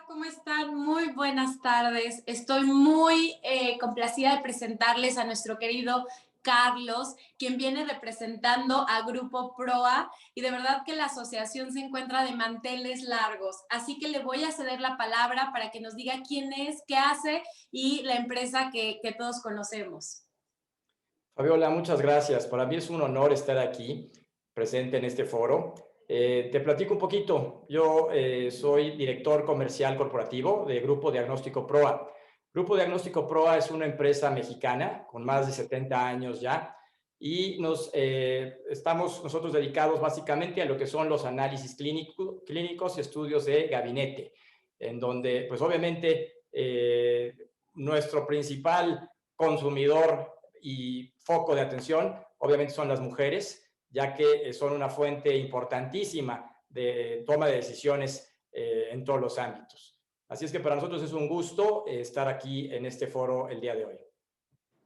¿Cómo están? Muy buenas tardes. Estoy muy complacida de presentarles a nuestro querido Carlos, quien viene representando a Grupo Proa y de verdad que la asociación se encuentra de manteles largos. Así que le voy a ceder la palabra para que nos diga quién es, qué hace y la empresa que todos conocemos. Fabiola, muchas gracias. Para mí es un honor estar aquí, presente en este foro. Te platico un poquito. Yo soy director comercial corporativo de Grupo Diagnóstico Proa. Grupo Diagnóstico Proa es una empresa mexicana con más de 70 años ya y estamos nosotros dedicados básicamente a lo que son los análisis clínicos y estudios de gabinete, en donde pues obviamente nuestro principal consumidor y foco de atención, obviamente son las mujeres, ya que son una fuente importantísima de toma de decisiones en todos los ámbitos. Así es que para nosotros es un gusto estar aquí en este foro el día de hoy.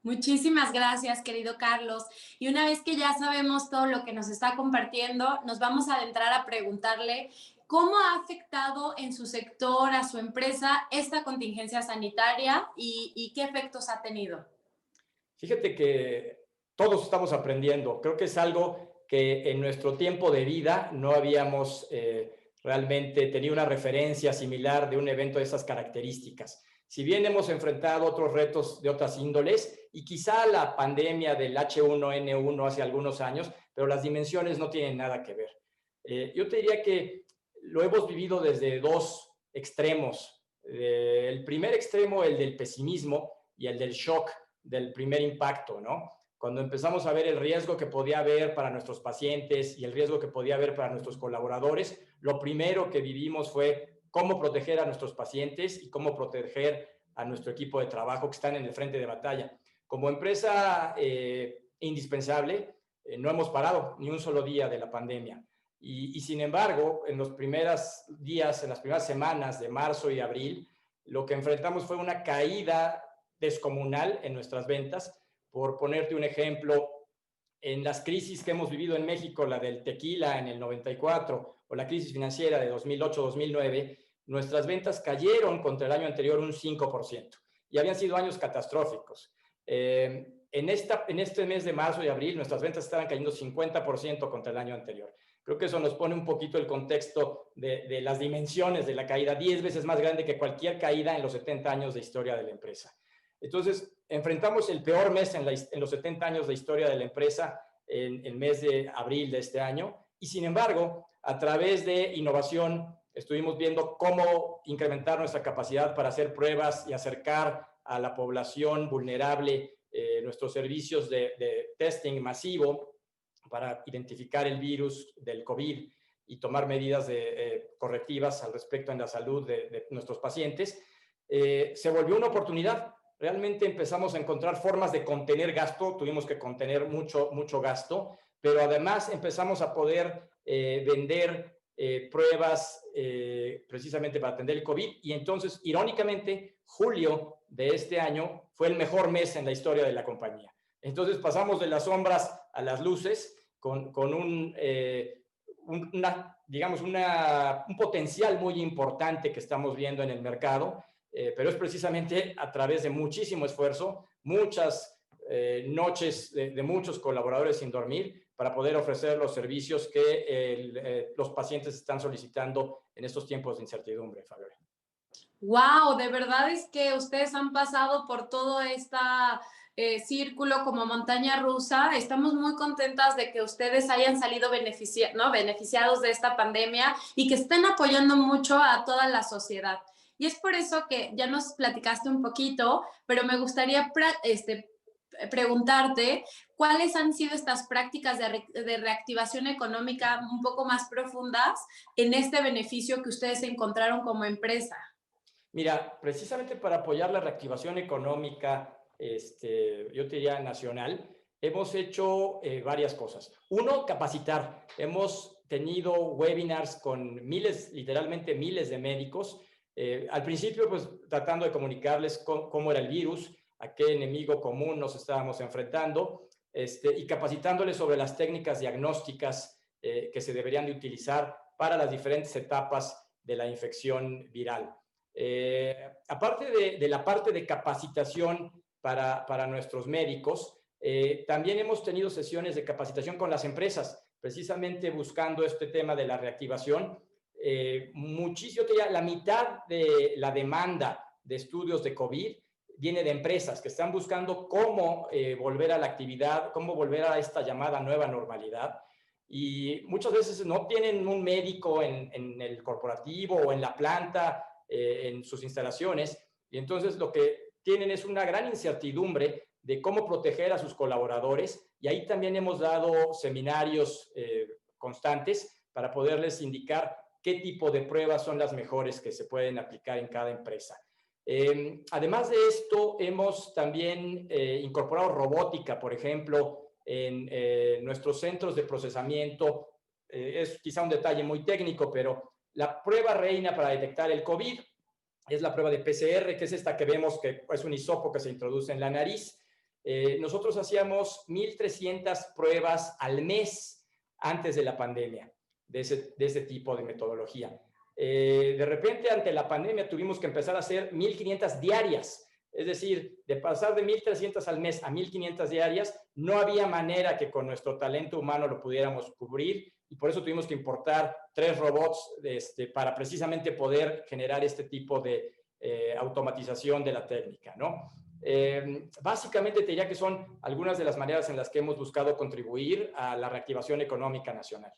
Muchísimas gracias, querido Carlos. Y una vez que ya sabemos todo lo que nos está compartiendo, nos vamos a adentrar a preguntarle cómo ha afectado en su sector, a su empresa, esta contingencia sanitaria y qué efectos ha tenido. Fíjate que todos estamos aprendiendo. Creo que es algo que en nuestro tiempo de vida no habíamos realmente tenido una referencia similar de un evento de esas características. Si bien hemos enfrentado otros retos de otras índoles y quizá la pandemia del H1N1 hace algunos años, pero las dimensiones no tienen nada que ver. Yo te diría que lo hemos vivido desde dos extremos. El primer extremo, el del pesimismo y el del shock del primer impacto, ¿no? Cuando empezamos a ver el riesgo que podía haber para nuestros pacientes y el riesgo que podía haber para nuestros colaboradores, lo primero que vivimos fue cómo proteger a nuestros pacientes y cómo proteger a nuestro equipo de trabajo que están en el frente de batalla. Como empresa indispensable, no hemos parado ni un solo día de la pandemia. Y sin embargo, en los primeros días, en las primeras semanas de marzo y abril, lo que enfrentamos fue una caída descomunal en nuestras ventas. Por ponerte un ejemplo, en las crisis que hemos vivido en México, la del tequila en el 94 o la crisis financiera de 2008-2009, nuestras ventas cayeron contra el año anterior un 5% y habían sido años catastróficos. En este mes de marzo y abril, nuestras ventas estaban cayendo 50% contra el año anterior. Creo que eso nos pone un poquito el contexto de las dimensiones de la caída, 10 veces más grande que cualquier caída en los 70 años de historia de la empresa. Entonces, enfrentamos el peor mes en los 70 años de historia de la empresa en el mes de abril de este año y, sin embargo, a través de innovación estuvimos viendo cómo incrementar nuestra capacidad para hacer pruebas y acercar a la población vulnerable nuestros servicios de testing masivo para identificar el virus del COVID y tomar medidas correctivas al respecto en la salud de nuestros pacientes. Se volvió una oportunidad. Realmente empezamos a encontrar formas de contener gasto, tuvimos que contener mucho gasto, pero además empezamos a poder vender pruebas precisamente para atender el COVID y entonces, irónicamente, julio de este año fue el mejor mes en la historia de la compañía. Entonces pasamos de las sombras a las luces con un potencial muy importante que estamos viendo en el mercado. Pero es precisamente a través de muchísimo esfuerzo, muchas noches de muchos colaboradores sin dormir para poder ofrecer los servicios que los pacientes están solicitando en estos tiempos de incertidumbre, Fabiola. Wow, de verdad es que ustedes han pasado por todo este círculo como montaña rusa. Estamos muy contentas de que ustedes hayan salido beneficiados de esta pandemia y que estén apoyando mucho a toda la sociedad. Y es por eso que ya nos platicaste un poquito, pero me gustaría preguntarte cuáles han sido estas prácticas de reactivación económica un poco más profundas en este beneficio que ustedes encontraron como empresa. Mira, precisamente para apoyar la reactivación económica, yo te diría nacional, hemos hecho varias cosas. Uno, capacitar. Hemos tenido webinars con miles, literalmente miles de médicos. Al principio, pues tratando de comunicarles cómo era el virus, a qué enemigo común nos estábamos enfrentando, y capacitándoles sobre las técnicas diagnósticas que se deberían de utilizar para las diferentes etapas de la infección viral. Aparte de la parte de capacitación para nuestros médicos, también hemos tenido sesiones de capacitación con las empresas, precisamente buscando este tema de la reactivación. Muchísimo, la mitad de la demanda de estudios de COVID viene de empresas que están buscando cómo volver a la actividad, cómo volver a esta llamada nueva normalidad. Y muchas veces no tienen un médico en el corporativo o en la planta, en sus instalaciones, y entonces lo que tienen es una gran incertidumbre de cómo proteger a sus colaboradores, y ahí también hemos dado seminarios constantes para poderles indicar qué tipo de pruebas son las mejores que se pueden aplicar en cada empresa. Además de esto, hemos también incorporado robótica, por ejemplo, en nuestros centros de procesamiento. Es quizá un detalle muy técnico, pero la prueba reina para detectar el COVID es la prueba de PCR, que es esta que vemos que es un hisopo que se introduce en la nariz. Nosotros hacíamos 1,300 pruebas al mes antes de la pandemia de ese tipo de metodología. De repente, ante la pandemia, tuvimos que empezar a hacer 1,500 diarias. Es decir, de pasar de 1,300 al mes a 1,500 diarias, no había manera que con nuestro talento humano lo pudiéramos cubrir, y por eso tuvimos que importar 3 robots para precisamente poder generar este tipo de automatización de la técnica, ¿no? Básicamente te diría que son algunas de las maneras en las que hemos buscado contribuir a la reactivación económica nacional.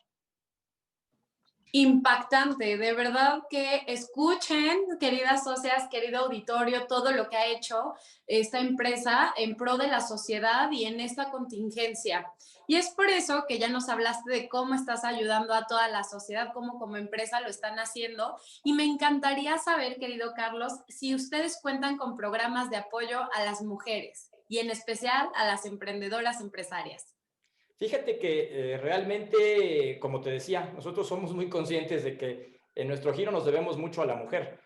Impactante, de verdad que escuchen, queridas socias, querido auditorio, todo lo que ha hecho esta empresa en pro de la sociedad y en esta contingencia. Y es por eso que ya nos hablaste de cómo estás ayudando a toda la sociedad, cómo como empresa lo están haciendo. Y me encantaría saber, querido Carlos, si ustedes cuentan con programas de apoyo a las mujeres y en especial a las emprendedoras empresarias. Fíjate que realmente, como te decía, nosotros somos muy conscientes de que en nuestro giro nos debemos mucho a la mujer.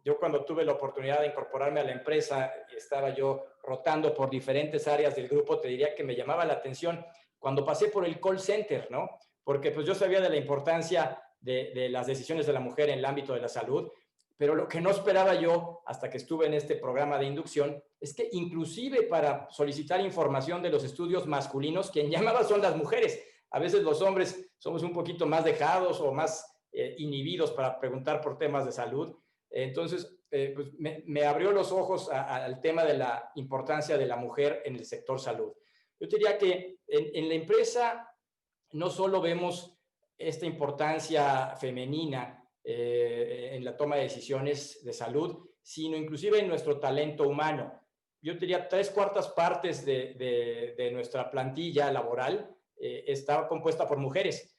Yo cuando tuve la oportunidad de incorporarme a la empresa y estaba yo rotando por diferentes áreas del grupo, te diría que me llamaba la atención cuando pasé por el call center, ¿no? Porque pues yo sabía de la importancia de las decisiones de la mujer en el ámbito de la salud, pero lo que no esperaba yo hasta que estuve en este programa de inducción es que inclusive para solicitar información de los estudios masculinos, quien llamaba son las mujeres. A veces los hombres somos un poquito más dejados o más inhibidos para preguntar por temas de salud. Entonces, pues me abrió los ojos al tema de la importancia de la mujer en el sector salud. Yo diría que en la empresa no solo vemos esta importancia femenina en la toma de decisiones de salud, sino inclusive en nuestro talento humano. Yo diría 3/4 partes de nuestra plantilla laboral está compuesta por mujeres.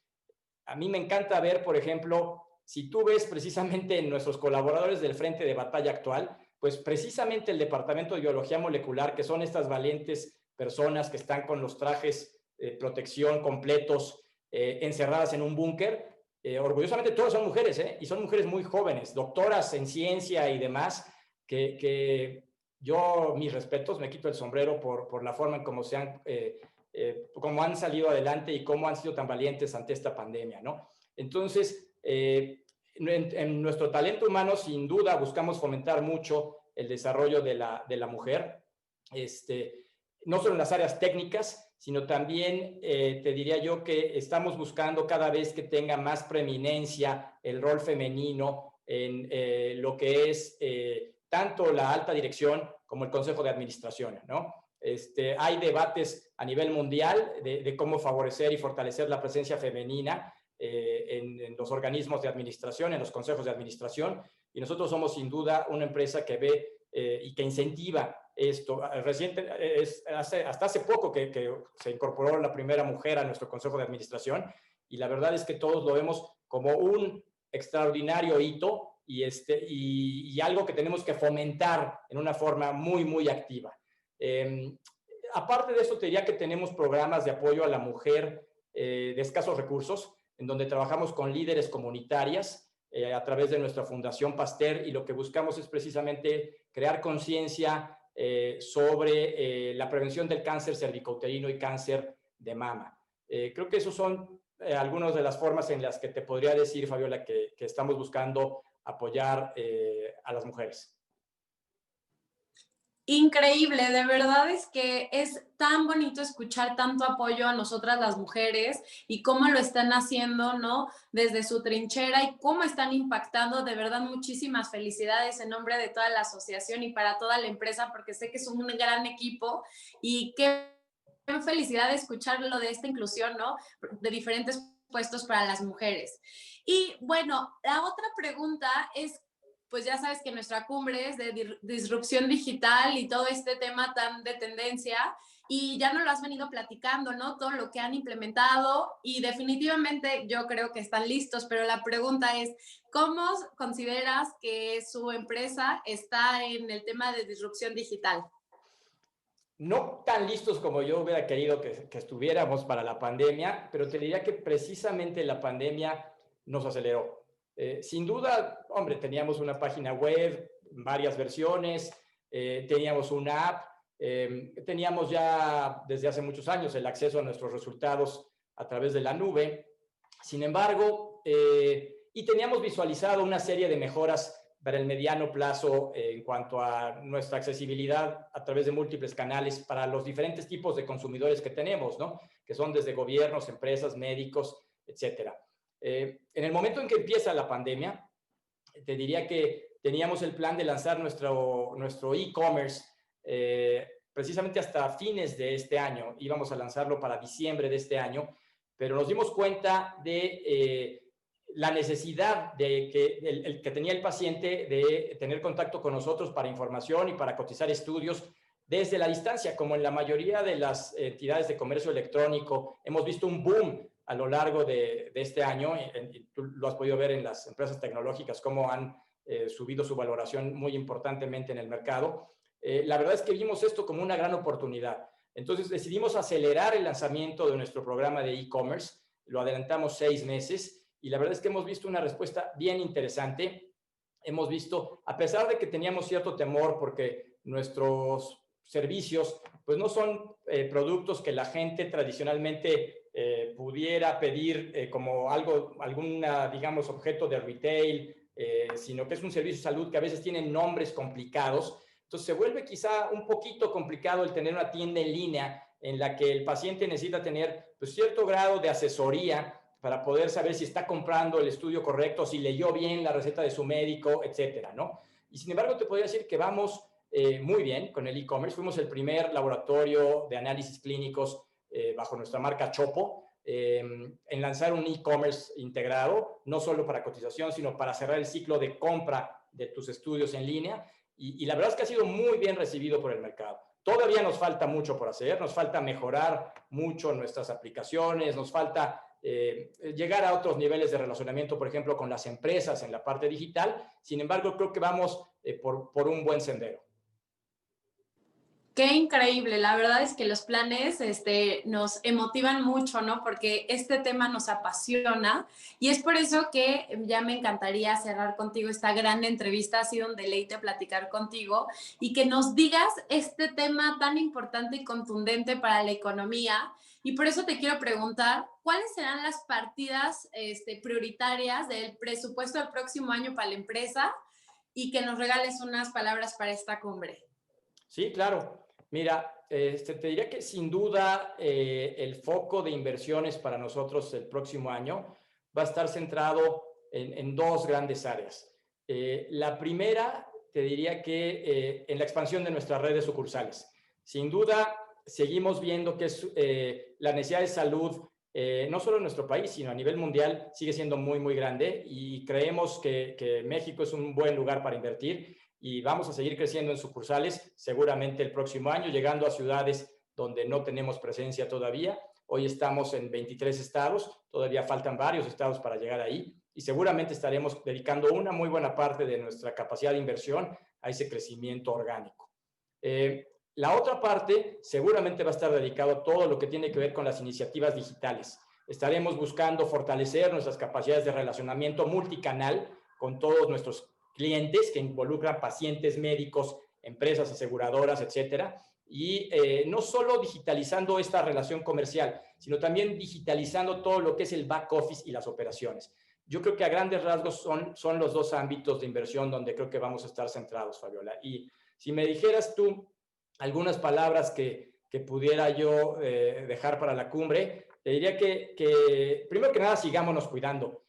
A mí me encanta ver, por ejemplo, si tú ves precisamente en nuestros colaboradores del frente de batalla actual, pues precisamente el Departamento de Biología Molecular, que son estas valientes personas que están con los trajes de protección completos, encerradas en un búnker, orgullosamente todas son mujeres, y son mujeres muy jóvenes, doctoras en ciencia y demás, que yo, mis respetos, me quito el sombrero por la forma en cómo cómo han salido adelante y cómo han sido tan valientes ante esta pandemia, ¿no? Entonces, en nuestro talento humano, sin duda, buscamos fomentar mucho el desarrollo de la mujer, no solo en las áreas técnicas, sino también te diría yo que estamos buscando cada vez que tenga más preeminencia el rol femenino en lo que es tanto la alta dirección como el consejo de administración, ¿no? Hay debates a nivel mundial de cómo favorecer y fortalecer la presencia femenina en los organismos de administración, en los consejos de administración, y nosotros somos sin duda una empresa que ve y que incentiva esto. Hasta hace poco que se incorporó la primera mujer a nuestro consejo de administración, y la verdad es que todos lo vemos como un extraordinario hito y algo que tenemos que fomentar en una forma muy, muy activa. Aparte de eso, te diría que tenemos programas de apoyo a la mujer de escasos recursos, en donde trabajamos con líderes comunitarias a través de nuestra Fundación Pasteur, y lo que buscamos es precisamente crear conciencia sobre la prevención del cáncer cervicouterino y cáncer de mama. Creo que esos son algunas de las formas en las que te podría decir, Fabiola, que estamos buscando apoyar a las mujeres. Increíble, de verdad es que es tan bonito escuchar tanto apoyo a nosotras las mujeres y cómo lo están haciendo, ¿no? Desde su trinchera y cómo están impactando. De verdad, muchísimas felicidades en nombre de toda la asociación y para toda la empresa, porque sé que es un gran equipo y qué felicidad escuchar lo de esta inclusión, ¿no? De diferentes puestos para las mujeres. Y bueno, la otra pregunta es, pues ya sabes que nuestra cumbre es de disrupción digital y todo este tema tan de tendencia, y ya nos lo has venido platicando, ¿no? Todo lo que han implementado y definitivamente yo creo que están listos, pero la pregunta es, ¿cómo consideras que su empresa está en el tema de disrupción digital? No tan listos como yo hubiera querido que estuviéramos para la pandemia, pero te diría que precisamente la pandemia nos aceleró. Sin duda, hombre, teníamos una página web, varias versiones, teníamos una app, teníamos ya desde hace muchos años el acceso a nuestros resultados a través de la nube. Sin embargo, y teníamos visualizado una serie de mejoras para el mediano plazo en cuanto a nuestra accesibilidad a través de múltiples canales para los diferentes tipos de consumidores que tenemos, ¿no? Que son desde gobiernos, empresas, médicos, etcétera. En el momento en que empieza la pandemia, te diría que teníamos el plan de lanzar nuestro e-commerce precisamente hasta fines de este año. Íbamos a lanzarlo para diciembre de este año, pero nos dimos cuenta de la necesidad que tenía el paciente de tener contacto con nosotros para información y para cotizar estudios desde la distancia. Como en la mayoría de las entidades de comercio electrónico, hemos visto un boom a lo largo de este año, y tú lo has podido ver en las empresas tecnológicas, cómo han subido su valoración muy importantemente en el mercado. La verdad es que vimos esto como una gran oportunidad. Entonces decidimos acelerar el lanzamiento de nuestro programa de e-commerce, lo adelantamos 6 meses, y la verdad es que hemos visto una respuesta bien interesante. Hemos visto, a pesar de que teníamos cierto temor porque nuestros servicios pues no son productos que la gente tradicionalmente pudiera pedir como alguna, digamos, objeto de retail, sino que es un servicio de salud que a veces tiene nombres complicados. Entonces se vuelve quizá un poquito complicado el tener una tienda en línea en la que el paciente necesita tener pues, cierto grado de asesoría para poder saber si está comprando el estudio correcto, si leyó bien la receta de su médico, etcétera, ¿no? Y sin embargo, te podría decir que vamos muy bien con el e-commerce. Fuimos el primer laboratorio de análisis clínicos bajo nuestra marca Chopo en lanzar un e-commerce integrado, no solo para cotización, sino para cerrar el ciclo de compra de tus estudios en línea. Y la verdad es que ha sido muy bien recibido por el mercado. Todavía nos falta mucho por hacer, nos falta mejorar mucho nuestras aplicaciones, nos falta llegar a otros niveles de relacionamiento, por ejemplo, con las empresas en la parte digital. Sin embargo, creo que vamos por un buen sendero. Qué increíble, la verdad es que los planes nos emotivan mucho, ¿no? Porque este tema nos apasiona y es por eso que ya me encantaría cerrar contigo esta gran entrevista. Ha sido un deleite platicar contigo y que nos digas este tema tan importante y contundente para la economía. Y por eso te quiero preguntar, ¿cuáles serán las partidas prioritarias del presupuesto del próximo año para la empresa? Y que nos regales unas palabras para esta cumbre. Sí, claro. Mira, te diría que sin duda el foco de inversiones para nosotros el próximo año va a estar centrado en 2 grandes áreas. La primera, te diría que en la expansión de nuestras redes sucursales. Sin duda, seguimos viendo que la necesidad de salud, no solo en nuestro país, sino a nivel mundial, sigue siendo muy, muy grande y creemos que México es un buen lugar para invertir. Y vamos a seguir creciendo en sucursales seguramente el próximo año, llegando a ciudades donde no tenemos presencia todavía. Hoy estamos en 23 estados, todavía faltan varios estados para llegar ahí y seguramente estaremos dedicando una muy buena parte de nuestra capacidad de inversión a ese crecimiento orgánico. La otra parte seguramente va a estar dedicado a todo lo que tiene que ver con las iniciativas digitales. Estaremos buscando fortalecer nuestras capacidades de relacionamiento multicanal con todos nuestros clientes que involucran pacientes, médicos, empresas aseguradoras, etcétera. Y no solo digitalizando esta relación comercial, sino también digitalizando todo lo que es el back office y las operaciones. yo creo que a grandes rasgos son los dos ámbitos de inversión donde creo que vamos a estar centrados, Fabiola. Y si me dijeras tú algunas palabras que pudiera yo dejar para la cumbre, te diría que primero que nada sigámonos cuidando.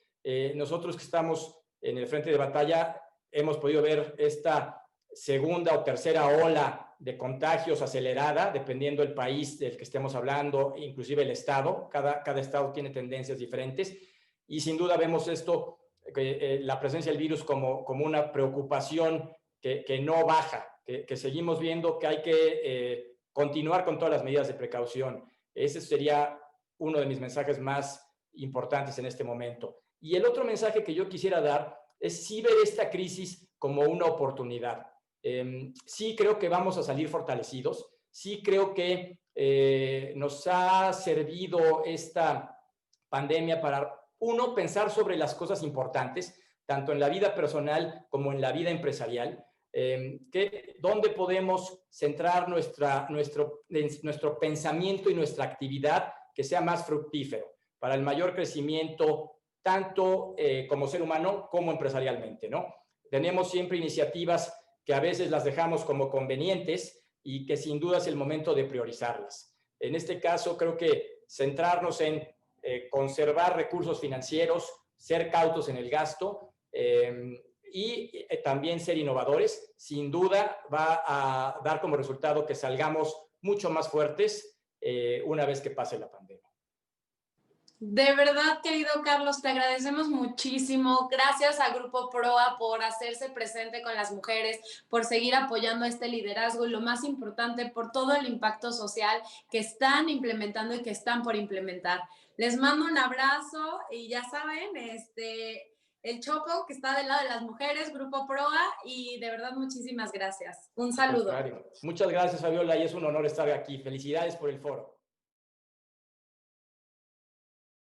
Nosotros que estamos en el frente de batalla hemos podido ver esta segunda o tercera ola de contagios acelerada, dependiendo del país del que estemos hablando, inclusive el estado. Cada estado tiene tendencias diferentes y sin duda vemos esto, la presencia del virus como una preocupación que no baja, que seguimos viendo que hay que continuar con todas las medidas de precaución. Ese sería uno de mis mensajes más importantes en este momento. Y el otro mensaje que yo quisiera dar es sí ver esta crisis como una oportunidad. Sí creo que vamos a salir fortalecidos, sí creo que nos ha servido esta pandemia para, uno, pensar sobre las cosas importantes, tanto en la vida personal como en la vida empresarial, dónde podemos centrar nuestro pensamiento y nuestra actividad que sea más fructífero para el mayor crecimiento, tanto como ser humano como empresarialmente, ¿no? Tenemos siempre iniciativas que a veces las dejamos como convenientes y que sin duda es el momento de priorizarlas. En este caso, creo que centrarnos en conservar recursos financieros, ser cautos en el gasto y también ser innovadores, sin duda va a dar como resultado que salgamos mucho más fuertes una vez que pase la pandemia. De verdad, querido Carlos, te agradecemos muchísimo. Gracias a Grupo Proa por hacerse presente con las mujeres, por seguir apoyando este liderazgo y lo más importante, por todo el impacto social que están implementando y que están por implementar. Les mando un abrazo y ya saben, el Chopo que está del lado de las mujeres, Grupo Proa, y de verdad muchísimas gracias. Un saludo. Muchas gracias, Fabiola, y es un honor estar aquí. Felicidades por el foro.